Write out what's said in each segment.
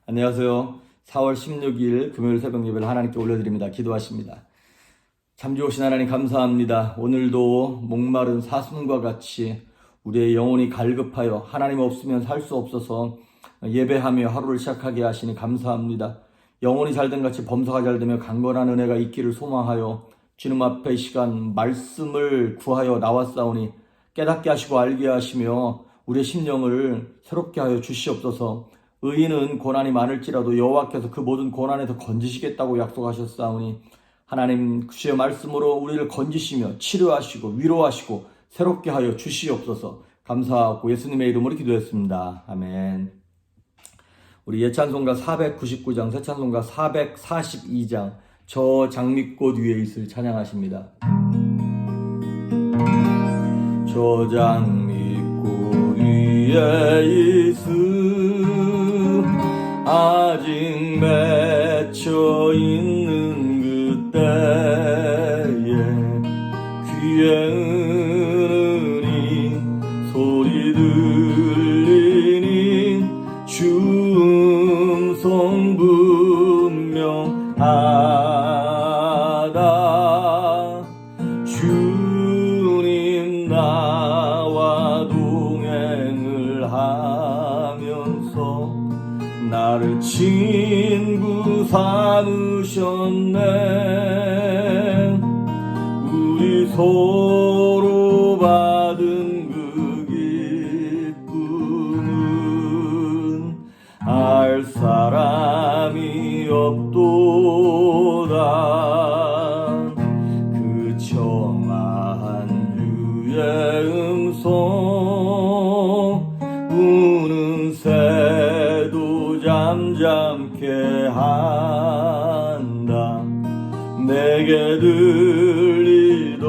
안녕하세요. 4월 16일 금요일 새벽 예배를 하나님께 올려드립니다. 기도하십니다. 참 좋으신 하나님 감사합니다. 오늘도 목마른 사슴과 같이 우리의 영혼이 갈급하여 하나님 없으면 살 수 없어서 예배하며 하루를 시작하게 하시니 감사합니다. 영혼이 잘된 같이 범사가 잘되며 강건한 은혜가 있기를 소망하여 주님 앞에 이 시간 말씀을 구하여 나왔사오니 깨닫게 하시고 알게 하시며 우리의 심령을 새롭게 하여 주시옵소서. 의인은 고난이 많을지라도 여호와께서 그 모든 고난에서 건지시겠다고 약속하셨사오니 하나님 주의 말씀으로 우리를 건지시며 치료하시고 위로하시고 새롭게 하여 주시옵소서. 감사하고 예수님의 이름으로 기도했습니다. 아멘. 우리 예찬송가 499장, 새찬송가 442장 저 장미꽃 위에 있을 찬양하십니다. 저 장미꽃 위에 있을 아직 맺혀 있는 그때에 귀에 은은히 소리 들리니 주 음성 분명하다. 주님 나와 동행을 하면서 나를 친구 삼으셨네. 우리 서로 받은 그 기쁨은 알 사람이 없도다. 그 청아한 주의 음성 우는 새도 잠잠케 한다. 내게 들리던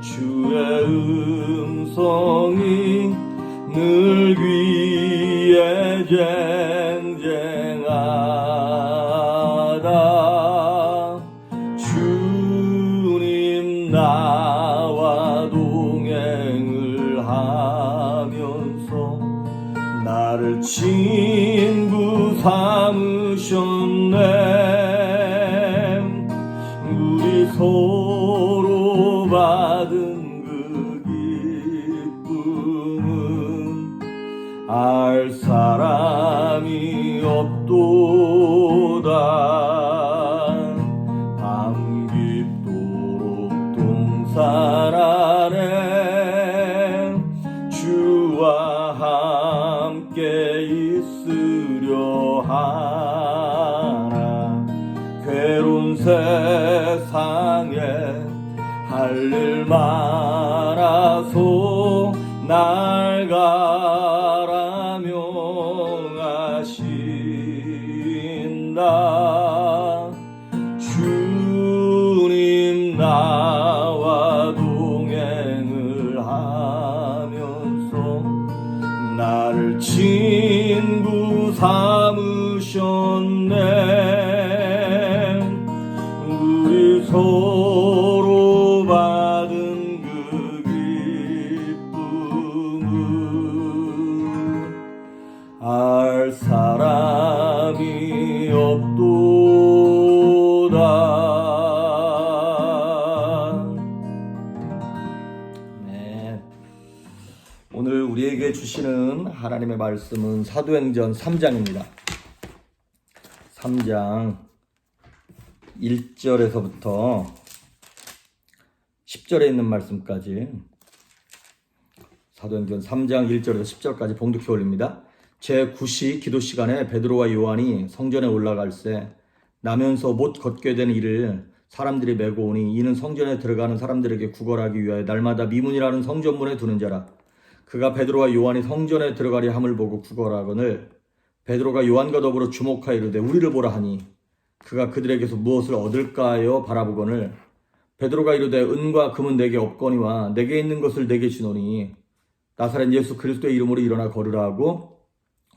주의 음성이 늘 귀에 쟁쟁하다. 주님 나와 동행을 하면서 나를 친구 삼으셨네. 우리 서로 받은 그 기쁨은 알 사람이 없도다. 밤 깊도록 동산 아래 주와 함께 있으려 하나. 괴로운 세상에 할 일 많아서 날 가라 명하신다. 주님 나와 동행을 하면서 나를 친구 삼으셨네. 우리 서로 받은 그 기쁨은 알 사람이 없도다. 네. 오늘 우리에게 주시는 하나님의 말씀은 사도행전 3장입니다. 3장 1절에서부터 10절에 있는 말씀까지 사도행전 3장 1절에서 10절까지 봉독해 올립니다. 제9시 기도 시간에 베드로와 요한이 성전에 올라갈새 나면서 못 걷게 된 이를 사람들이 메고 오니 이는 성전에 들어가는 사람들에게 구걸하기 위하여 날마다 미문이라는 성전문에 두는 자라. 그가 베드로와 요한이 성전에 들어가려 함을 보고 구걸하거늘 베드로가 요한과 더불어 주목하여 이르되 우리를 보라 하니 그가 그들에게서 무엇을 얻을까 하여 바라보거늘 베드로가 이르되 은과 금은 내게 없거니와 내게 있는 것을 내게 주노니 나사렛 예수 그리스도의 이름으로 일어나 걸으라 하고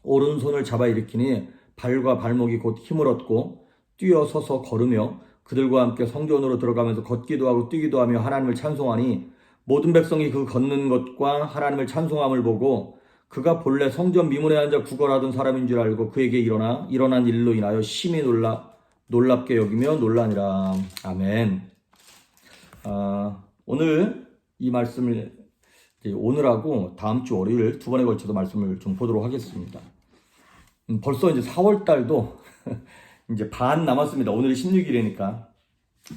오른손을 잡아 일으키니 발과 발목이 곧 힘을 얻고 뛰어 서서 걸으며 그들과 함께 성전으로 들어가면서 걷기도 하고 뛰기도 하며 하나님을 찬송하니 모든 백성이 그 걷는 것과 하나님을 찬송함을 보고 그가 본래 성전 미문에 앉아 구걸하던 사람인 줄 알고 그에게 일어난 일로 인하여 심히 놀랍게 여기며 놀라니라. 아멘. 오늘 이 말씀을 오늘하고 다음 주 월요일 두 번에 걸쳐서 말씀을 좀 보도록 하겠습니다. 벌써 이제 4월 달도 이제 반 남았습니다. 오늘이 16일이니까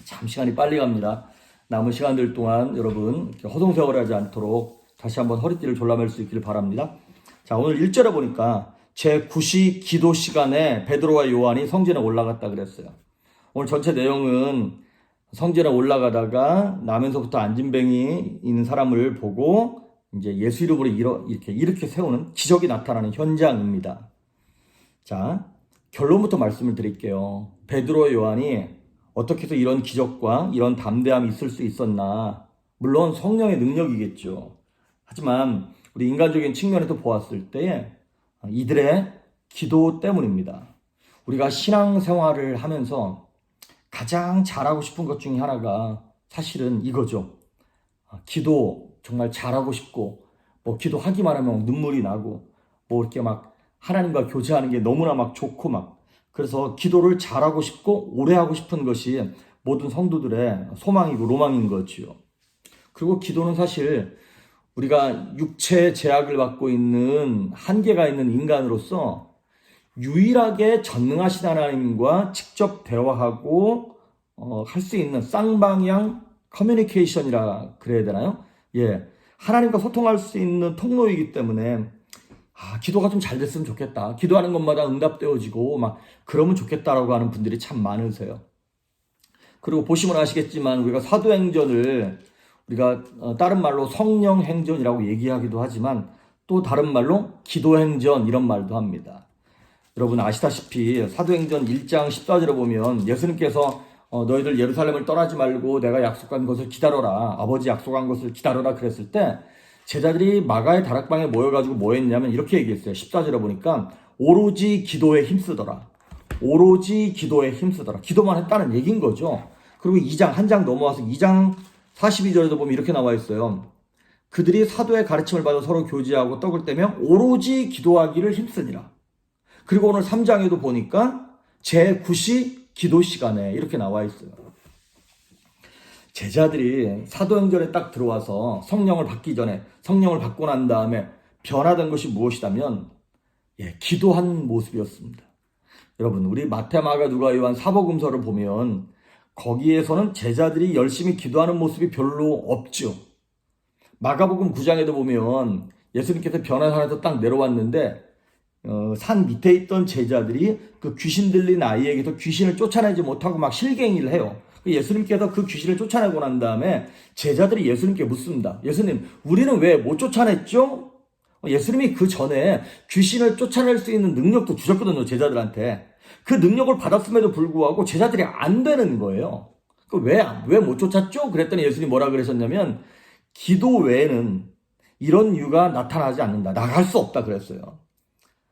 참 시간이 빨리 갑니다. 남은 시간들 동안 여러분 허송세월하지 않도록 다시 한번 허리띠를 졸라맬 수 있기를 바랍니다. 자, 오늘 1절에 보니까 제9시 기도 시간에 베드로와 요한이 성전에 올라갔다 그랬어요. 오늘 전체 내용은 성전에 올라가다가 나면서부터 안진뱅이 있는 사람을 보고 이제 예수 이름으로 이렇게 세우는 기적이 나타나는 현장입니다. 자, 결론부터 말씀을 드릴게요. 베드로와 요한이 어떻게 해서 이런 기적과 이런 담대함이 있을 수 있었나? 물론 성령의 능력이겠죠. 하지만 우리 인간적인 측면에서 보았을 때 이들의 기도 때문입니다. 우리가 신앙생활을 하면서 가장 잘하고 싶은 것 중에 하나가 사실은 이거죠. 기도 정말 잘하고 싶고 뭐 기도하기만 하면 눈물이 나고 뭐 이렇게 막 하나님과 교제하는 게 너무나 막 좋고 막 그래서 기도를 잘하고 싶고 오래 하고 싶은 것이 모든 성도들의 소망이고 로망인 거지요. 그리고 기도는 사실 우리가 육체의 제약을 받고 있는 한계가 있는 인간으로서 유일하게 전능하신 하나님과 직접 대화하고 할 수 있는 쌍방향 커뮤니케이션이라 그래야 되나요? 예, 하나님과 소통할 수 있는 통로이기 때문에 기도가 좀 잘 됐으면 좋겠다. 기도하는 것마다 응답되어지고 막 그러면 좋겠다라고 하는 분들이 참 많으세요. 그리고 보시면 아시겠지만 우리가 사도행전을 우리가 다른 말로 성령행전이라고 얘기하기도 하지만 또 다른 말로 기도행전 이런 말도 합니다. 여러분 아시다시피 사도행전 1장 14절에 보면 예수님께서 너희들 예루살렘을 떠나지 말고 내가 약속한 것을 기다려라. 아버지 약속한 것을 기다려라 그랬을 때 제자들이 마가의 다락방에 모여가지고 뭐 했냐면 이렇게 얘기했어요. 14절에 보니까 오로지 기도에 힘쓰더라. 오로지 기도에 힘쓰더라. 기도만 했다는 얘기인 거죠. 그리고 2장 한 장 넘어와서 2장 42절에도 보면 이렇게 나와 있어요. 그들이 사도의 가르침을 받아 서로 교제하고 떡을 떼며 오로지 기도하기를 힘쓰니라. 그리고 오늘 3장에도 보니까 제9시 기도 시간에 이렇게 나와 있어요. 제자들이 사도행전에 딱 들어와서 성령을 받기 전에 성령을 받고 난 다음에 변화된 것이 무엇이라면 기도한 모습이었습니다. 여러분 우리 마태, 마가, 누가, 요한 사복음서를 보면 거기에서는 제자들이 열심히 기도하는 모습이 별로 없죠. 마가복음 9장에도 보면 예수님께서 변화산에서 딱 내려왔는데 산 밑에 있던 제자들이 그 귀신 들린 아이에게서 귀신을 쫓아내지 못하고 막 실갱이를 해요. 예수님께서 그 귀신을 쫓아내고 난 다음에 제자들이 예수님께 묻습니다. 예수님, 우리는 왜 못 쫓아냈죠? 예수님이 그 전에 귀신을 쫓아낼 수 있는 능력도 주셨거든요, 제자들한테. 그 능력을 받았음에도 불구하고 제자들이 안 되는 거예요. 왜 못 쫓았죠? 그랬더니 예수님이 뭐라 그러셨냐면 기도 외에는 이런 이유가 나타나지 않는다. 나갈 수 없다 그랬어요.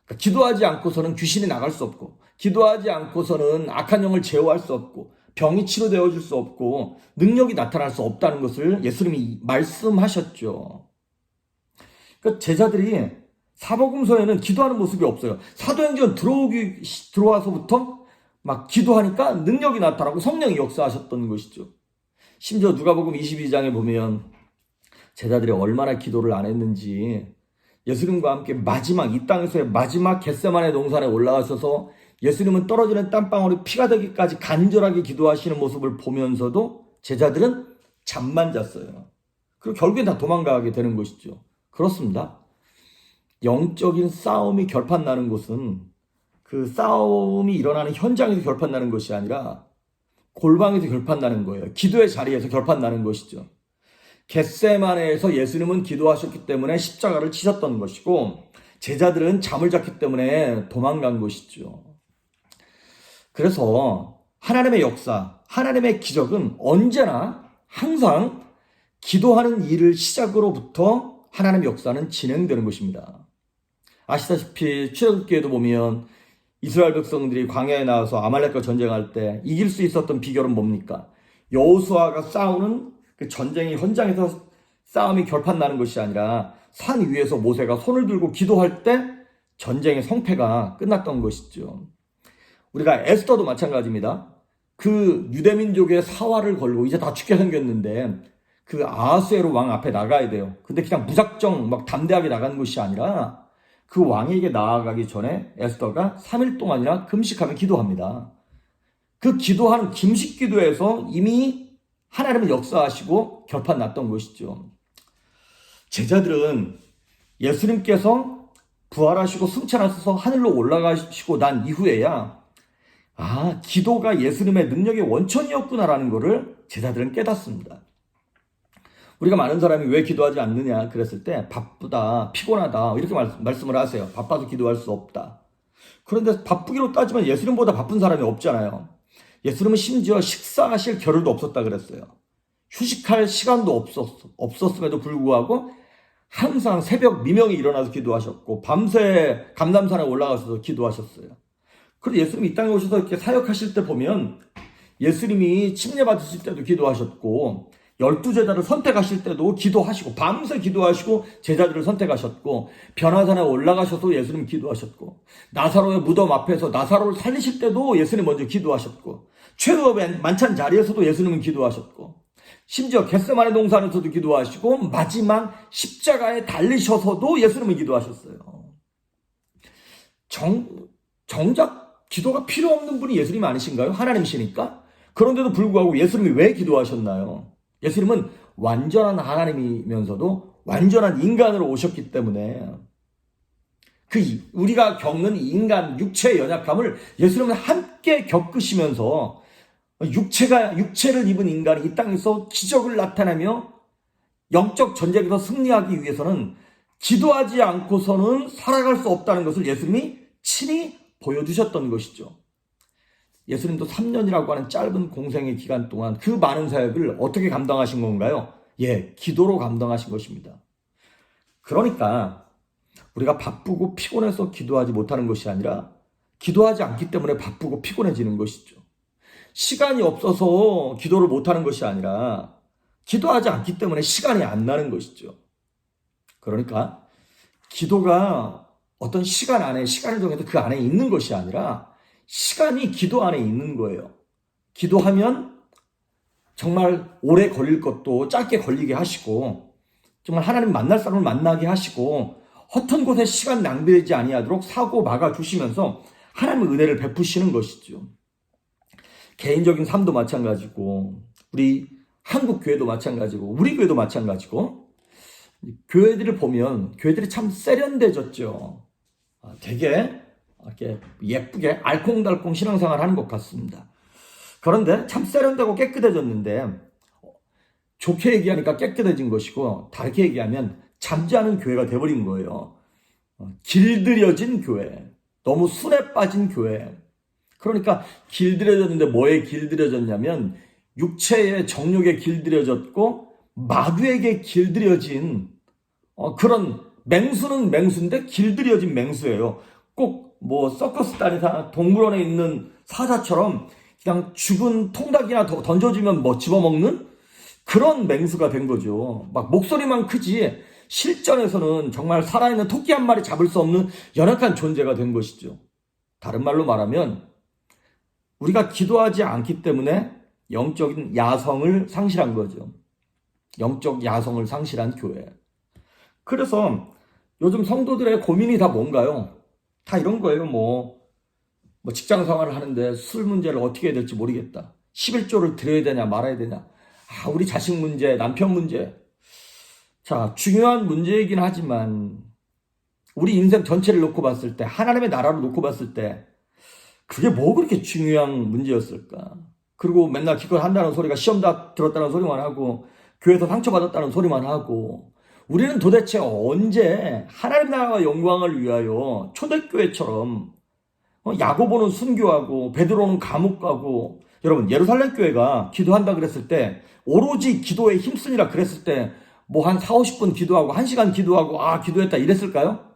그러니까 기도하지 않고서는 귀신이 나갈 수 없고 기도하지 않고서는 악한 영을 제어할 수 없고 병이 치료되어질 수 없고 능력이 나타날 수 없다는 것을 예수님이 말씀하셨죠. 그러니까 제자들이 사복음서에는 기도하는 모습이 없어요. 사도행전 들어와서부터 막 기도하니까 능력이 나타나고 성령이 역사하셨던 것이죠. 심지어 누가복음 22장에 보면 제자들이 얼마나 기도를 안 했는지 예수님과 함께 이 땅에서의 마지막 겟세마네 동산에 올라가셔서 예수님은 떨어지는 땀방울이 피가 되기까지 간절하게 기도하시는 모습을 보면서도 제자들은 잠만 잤어요. 그리고 결국엔 다 도망가게 되는 것이죠. 그렇습니다. 영적인 싸움이 결판나는 곳은 그 싸움이 일어나는 현장에서 결판나는 것이 아니라 골방에서 결판나는 거예요. 기도의 자리에서 결판나는 것이죠. 겟세마네에서 예수님은 기도하셨기 때문에 십자가를 치셨던 것이고 제자들은 잠을 잤기 때문에 도망간 것이죠. 그래서 하나님의 역사, 하나님의 기적은 언제나 항상 기도하는 일을 시작으로부터 하나님의 역사는 진행되는 것입니다. 아시다시피 출애굽기에도 보면 이스라엘 백성들이 광야에 나와서 아말렉과 전쟁할 때 이길 수 있었던 비결은 뭡니까? 여호수아가 싸우는 그 전쟁의 현장에서 싸움이 결판나는 것이 아니라 산 위에서 모세가 손을 들고 기도할 때 전쟁의 성패가 끝났던 것이죠. 우리가 에스더도 마찬가지입니다. 그 유대민족의 사활을 걸고 이제 다 죽게 생겼는데 그 아하수에로 왕 앞에 나가야 돼요. 근데 그냥 무작정 막 담대하게 나가는 것이 아니라 그 왕에게 나아가기 전에 에스더가 3일 동안이나 금식하며 기도합니다. 그 기도하는 금식 기도에서 이미 하나님은 역사하시고 결판 났던 것이죠. 제자들은 예수님께서 부활하시고 승천하셔서 하늘로 올라가시고 난 이후에야 기도가 예수님의 능력의 원천이었구나라는 것을 제자들은 깨닫습니다. 우리가 많은 사람이 왜 기도하지 않느냐 그랬을 때 바쁘다, 피곤하다 이렇게 말씀을 하세요. 바빠서 기도할 수 없다. 그런데 바쁘기로 따지면 예수님보다 바쁜 사람이 없잖아요. 예수님은 심지어 식사하실 겨를도 없었다 그랬어요. 휴식할 시간도 없었음에도 불구하고 항상 새벽 미명에 일어나서 기도하셨고 밤새 감람산에 올라가서 기도하셨어요. 그리고 예수님이 이 땅에 오셔서 이렇게 사역하실 때 보면 예수님이 침례받으실 때도 기도하셨고 12제자를 선택하실 때도 기도하시고 밤새 기도하시고 제자들을 선택하셨고 변화산에 올라가셔서 예수님 기도하셨고 나사로의 무덤 앞에서 나사로를 살리실 때도 예수님 먼저 기도하셨고 최후의 만찬 자리에서도 예수님은 기도하셨고 심지어 겟세마네 동산에서도 기도하시고 마지막 십자가에 달리셔서도 예수님은 기도하셨어요. 정작 기도가 필요 없는 분이 예수님 아니신가요? 하나님이시니까. 그런데도 불구하고 예수님이 왜 기도하셨나요? 예수님은 완전한 하나님이면서도 완전한 인간으로 오셨기 때문에 우리가 겪는 인간 육체의 연약함을 예수님은 함께 겪으시면서 육체를 입은 인간이 이 땅에서 기적을 나타내며 영적 전쟁에서 승리하기 위해서는 기도하지 않고서는 살아갈 수 없다는 것을 예수님이 친히 보여주셨던 것이죠. 예수님도 3년이라고 하는 짧은 공생의 기간 동안 그 많은 사역을 어떻게 감당하신 건가요? 기도로 감당하신 것입니다. 그러니까 우리가 바쁘고 피곤해서 기도하지 못하는 것이 아니라 기도하지 않기 때문에 바쁘고 피곤해지는 것이죠. 시간이 없어서 기도를 못하는 것이 아니라 기도하지 않기 때문에 시간이 안 나는 것이죠. 그러니까 기도가 어떤 시간 안에 시간을 정해서 그 안에 있는 것이 아니라 시간이 기도 안에 있는 거예요. 기도하면 정말 오래 걸릴 것도 짧게 걸리게 하시고 정말 하나님 만날 사람을 만나게 하시고 허튼 곳에 시간 낭비되지 아니하도록 사고 막아주시면서 하나님의 은혜를 베푸시는 것이죠. 개인적인 삶도 마찬가지고 우리 한국 교회도 마찬가지고 우리 교회도 마찬가지고 교회들을 보면 교회들이 참 세련되졌죠. 되게 이렇게 예쁘게 알콩달콩 신앙생활 하는 것 같습니다. 그런데 참 세련되고 깨끗해졌는데 좋게 얘기하니까 깨끗해진 것이고 다르게 얘기하면 잠자는 교회가 돼버린 거예요. 길들여진 교회, 너무 순에 빠진 교회. 그러니까 길들여졌는데 뭐에 길들여졌냐면 육체의 정욕에 길들여졌고 마귀에게 길들여진 그런 맹수는 맹수인데 길들여진 맹수예요. 꼭 뭐 서커스 다니사 동물원에 있는 사자처럼 그냥 죽은 통닭이나 던져주면 뭐 집어먹는 그런 맹수가 된 거죠. 막 목소리만 크지 실전에서는 정말 살아있는 토끼 한 마리 잡을 수 없는 연약한 존재가 된 것이죠. 다른 말로 말하면 우리가 기도하지 않기 때문에 영적인 야성을 상실한 거죠. 영적 야성을 상실한 교회. 그래서 요즘 성도들의 고민이 다 뭔가요? 다 이런 거예요. 뭐 직장 생활을 하는데 술 문제를 어떻게 해야 될지 모르겠다. 11조를 드려야 되냐 말아야 되냐. 우리 자식 문제, 남편 문제. 자, 중요한 문제이긴 하지만 우리 인생 전체를 놓고 봤을 때 하나님의 나라로 놓고 봤을 때 그게 뭐 그렇게 중요한 문제였을까? 그리고 맨날 기껏 한다는 소리가 시험 다 들었다는 소리만 하고 교회에서 상처받았다는 소리만 하고 우리는 도대체 언제 하나님 나라와 영광을 위하여 초대교회처럼 야고보는 순교하고 베드로는 감옥 가고 여러분 예루살렘 교회가 기도한다 그랬을 때 오로지 기도에 힘쓰니라 그랬을 때 뭐 한 40-50분 기도하고 1시간 기도하고 기도했다 이랬을까요?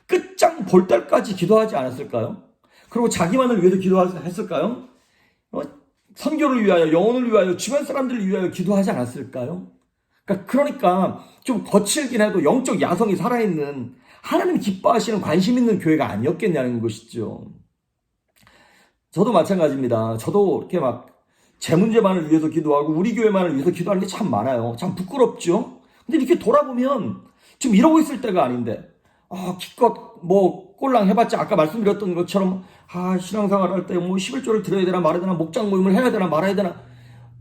끝장 볼 때까지 기도하지 않았을까요? 그리고 자기만을 위해서 기도했을까요? 선교를 위하여 영혼을 위하여 주변 사람들을 위하여 기도하지 않았을까요? 그러니까 좀 거칠긴 해도 영적 야성이 살아있는 하나님 기뻐하시는 관심 있는 교회가 아니었겠냐는 것이죠. 저도 마찬가지입니다. 저도 이렇게 막 제 문제만을 위해서 기도하고 우리 교회만을 위해서 기도하는 게 참 많아요. 참 부끄럽죠. 근데 이렇게 돌아보면 지금 이러고 있을 때가 아닌데 기껏 뭐 꼴랑 해봤자 아까 말씀드렸던 것처럼 신앙생활 할 때 뭐 11조를 드려야 되나 말아야 되나 목장 모임을 해야 되나 말아야 되나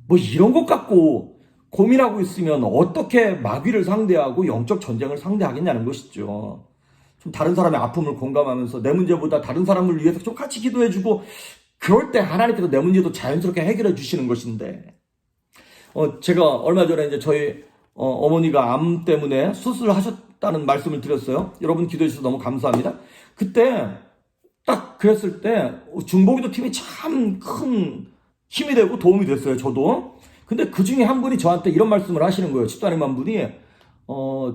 뭐 이런 것 갖고 고민하고 있으면 어떻게 마귀를 상대하고 영적 전쟁을 상대하겠냐는 것이죠. 좀 다른 사람의 아픔을 공감하면서 내 문제보다 다른 사람을 위해서 좀 같이 기도해주고 그럴 때 하나님께서 내 문제도 자연스럽게 해결해 주시는 것인데 제가 얼마 전에 이제 저희 어머니가 암 때문에 수술을 하셨다는 말씀을 드렸어요. 여러분 기도해 주셔서 너무 감사합니다. 그때 딱 그랬을 때 중보기도 팀이 참 큰 힘이 되고 도움이 됐어요. 저도. 근데 그 중에 한 분이 저한테 이런 말씀을 하시는 거예요. 집사님 한 분이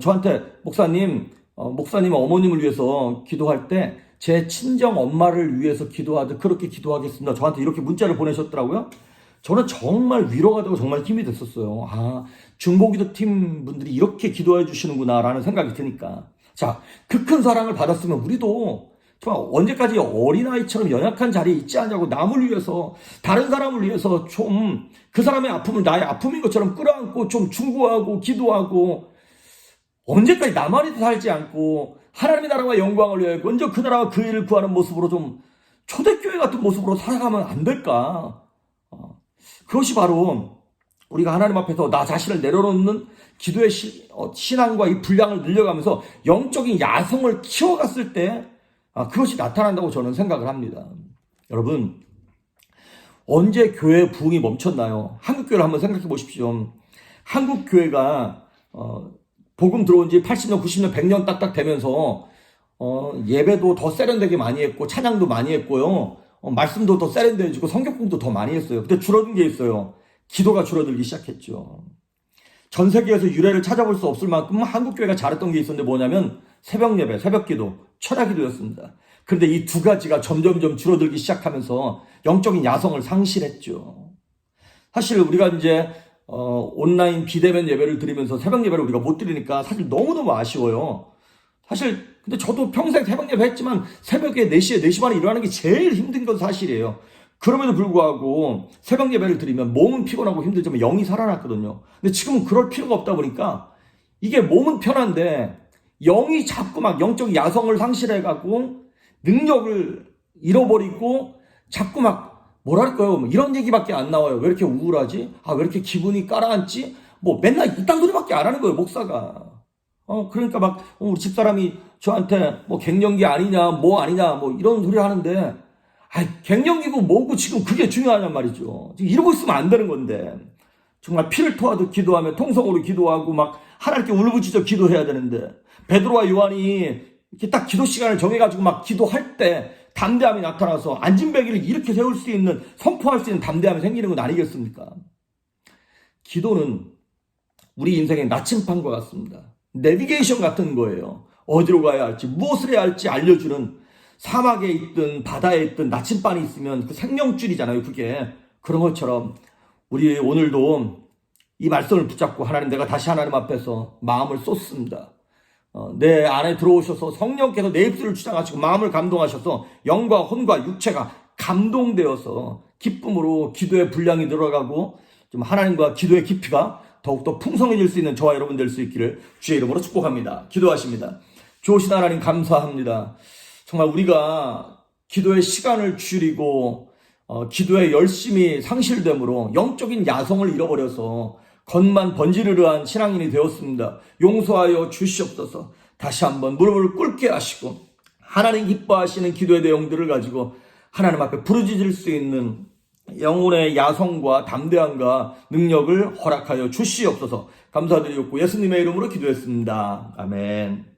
저한테 목사님 어머님을 위해서 기도할 때 제 친정 엄마를 위해서 기도하듯 그렇게 기도하겠습니다. 저한테 이렇게 문자를 보내셨더라고요. 저는 정말 위로가 되고 정말 힘이 됐었어요. 중보기도 팀 분들이 이렇게 기도해 주시는구나 라는 생각이 드니까. 자, 그 큰 사랑을 받았으면 우리도 정말 언제까지 어린아이처럼 연약한 자리에 있지 않냐고 남을 위해서 다른 사람을 위해서 좀 그 사람의 아픔을 나의 아픔인 것처럼 끌어안고 좀 중보하고 기도하고 언제까지 나만이 살지 않고 하나님의 나라와 영광을 위해 먼저 그 나라와 그 일을 구하는 모습으로 좀 초대교회 같은 모습으로 살아가면 안 될까? 그것이 바로 우리가 하나님 앞에서 나 자신을 내려놓는 기도의 신앙과 이 분량을 늘려가면서 영적인 야성을 키워갔을 때 그것이 나타난다고 저는 생각을 합니다. 여러분, 언제 교회의 부흥이 멈췄나요? 한국교회를 한번 생각해 보십시오. 한국교회가 복음 들어온 지 80년, 90년, 100년 딱딱 되면서 예배도 더 세련되게 많이 했고 찬양도 많이 했고요. 말씀도 더 세련되어지고 성격공도 더 많이 했어요. 근데 줄어든 게 있어요. 기도가 줄어들기 시작했죠. 전 세계에서 유래를 찾아볼 수 없을 만큼 한국교회가 잘했던 게 있었는데 뭐냐면 새벽 예배, 새벽 기도, 철야 기도였습니다. 그런데 이 두 가지가 점점점 줄어들기 시작하면서 영적인 야성을 상실했죠. 사실 우리가 이제 온라인 비대면 예배를 드리면서 새벽 예배를 우리가 못 드리니까 사실 너무너무 아쉬워요. 사실 근데 저도 평생 새벽 예배 했지만 새벽에 4시에 4시 반에 일어나는 게 제일 힘든 건 사실이에요. 그럼에도 불구하고 새벽 예배를 드리면 몸은 피곤하고 힘들지만 영이 살아났거든요. 근데 지금은 그럴 필요가 없다 보니까 이게 몸은 편한데 영이 자꾸 막 영적 야성을 상실해가고 능력을 잃어버리고 자꾸 막 뭐랄까요? 뭐 이런 얘기밖에 안 나와요. 왜 이렇게 우울하지? 왜 이렇게 기분이 가라앉지? 뭐 맨날 이딴 소리밖에 안 하는 거예요, 목사가. 그러니까 막 우리 집사람이 저한테 뭐 갱년기 아니냐, 뭐 아니냐, 뭐 이런 소리 하는데 갱년기고 뭐고 지금 그게 중요하단 말이죠. 지금 이러고 있으면 안 되는 건데. 정말 피를 토하듯 기도하며 통성으로 기도하고 막 하나님께 울부짖어 기도해야 되는데 베드로와 요한이 이렇게 딱 기도 시간을 정해가지고 막 기도할 때 담대함이 나타나서 안진뱅이를 이렇게 세울 수 있는 선포할 수 있는 담대함이 생기는 건 아니겠습니까? 기도는 우리 인생의 나침판과 같습니다. 내비게이션 같은 거예요. 어디로 가야 할지 무엇을 해야 할지 알려주는 사막에 있든 바다에 있든 나침반이 있으면 그 생명줄이잖아요. 그게 그런 것처럼 우리 오늘도 이 말씀을 붙잡고 하나님 내가 다시 하나님 앞에서 마음을 쏟습니다. 내 안에 들어오셔서 성령께서 내 입술을 주장하시고 마음을 감동하셔서 영과 혼과 육체가 감동되어서 기쁨으로 기도의 분량이 늘어가고 좀 하나님과 기도의 깊이가 더욱더 풍성해질 수 있는 저와 여러분 될 수 있기를 주의 이름으로 축복합니다. 기도하십니다. 좋으신 하나님 감사합니다. 정말 우리가 기도의 시간을 줄이고 기도에 열심히 상실됨으로 영적인 야성을 잃어버려서 겉만 번지르르한 신앙인이 되었습니다. 용서하여 주시옵소서. 다시 한번 무릎을 꿇게 하시고 하나님 기뻐하시는 기도의 내용들을 가지고 하나님 앞에 부르짖을 수 있는 영혼의 야성과 담대함과 능력을 허락하여 주시옵소서. 감사드리옵고 예수님의 이름으로 기도했습니다. 아멘.